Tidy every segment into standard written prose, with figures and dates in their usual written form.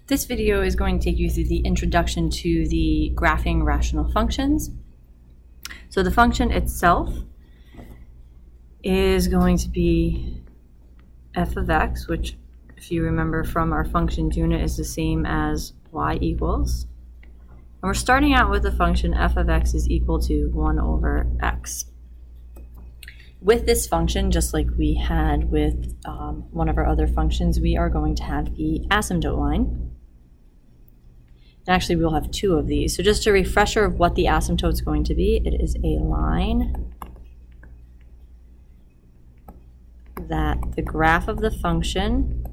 This video is going to take you through the introduction to the graphing rational functions. So the function itself is going to be f of x, which if you remember from our functions unit is the same as y equals. And we're starting out with the function f of x is equal to 1 over x. With this function, just like we had with one of our other functions, we are going to have the asymptote line. And actually, we'll have two of these. So just a refresher of what the asymptote is going to be, it is a line that the graph of the function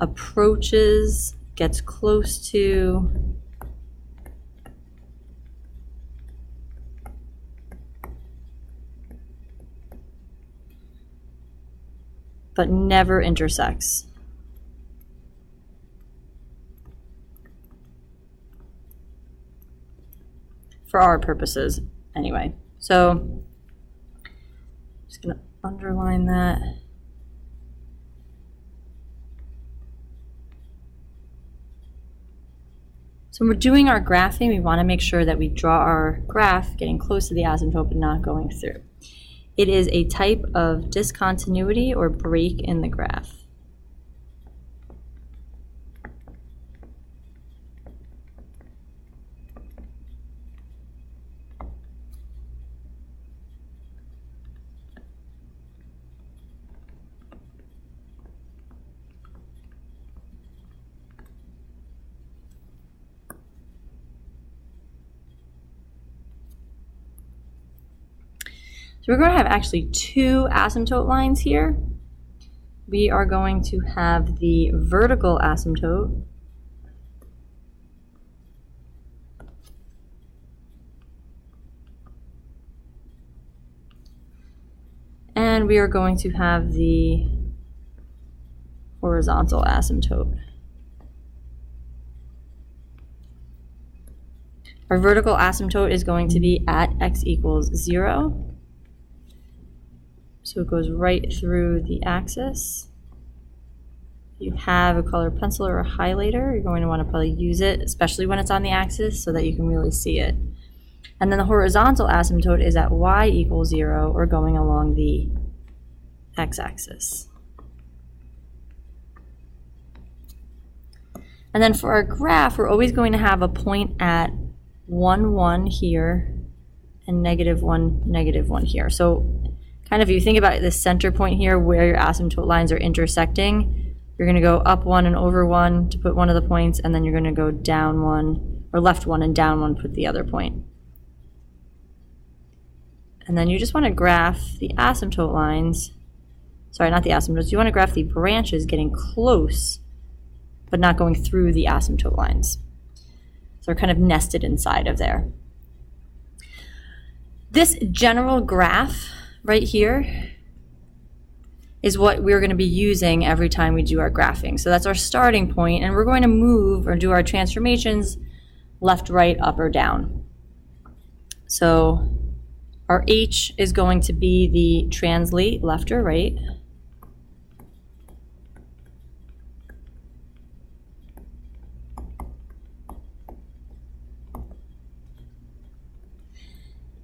approaches, gets close to, but never intersects. For our purposes, anyway. So, I'm just going to underline that. So when we're doing our graphing, we want to make sure that we draw our graph getting close to the asymptote but not going through. It is a type of discontinuity or break in the graph. So we're going to have actually two asymptote lines here. We are going to have the vertical asymptote and we are going to have the horizontal asymptote. Our vertical asymptote is going to be at x equals 0. So it goes right through the axis. If you have a colored pencil or a highlighter, you're going to want to probably use it, especially when it's on the axis, so that you can really see it. And then the horizontal asymptote is at y equals 0, or going along the x-axis. And then for our graph, we're always going to have a point at 1, 1 here, and -1, -1 here. So kind of, if you think about the center point here where your asymptote lines are intersecting, you're going to go up 1 and over 1 to put one of the points, and then you're going to go down 1, or left 1 and down 1 to put the other point. And then you just want to graph the asymptote lines, sorry, not the asymptotes, you want to graph the branches getting close, but not going through the asymptote lines. So they're kind of nested inside of there. This general graph right here is what we're going to be using every time we do our graphing. So that's our starting point, and we're going to move or do our transformations left, right, up, or down. So our H is going to be the translate left or right.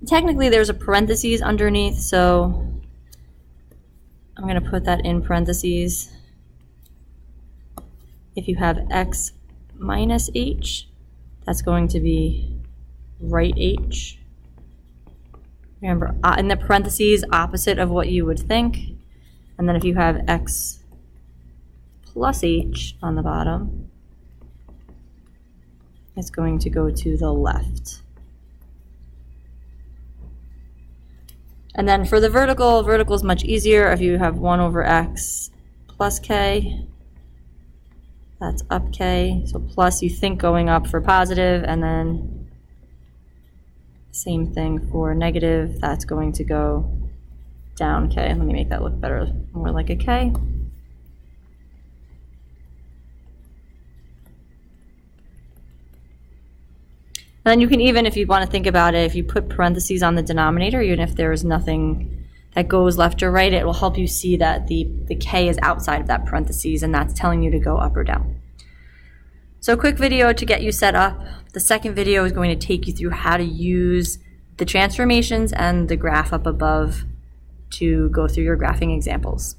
Technically, there's a parentheses underneath, so I'm going to put that in parentheses. If you have x minus h, that's going to be right h. Remember, in the parentheses, opposite of what you would think. And then if you have x plus h on the bottom, it's going to go to the left. And then for the vertical is much easier. If you have 1 over x plus k, that's up k. So plus, you think going up for positive, and then same thing for negative, that's going to go down k. Let me make that look better, more like a k. And then you can even, if you want to think about it, if you put parentheses on the denominator, even if there is nothing that goes left or right, it will help you see that the k is outside of that parentheses, and that's telling you to go up or down. So a quick video to get you set up. The second video is going to take you through how to use the transformations and the graph up above to go through your graphing examples.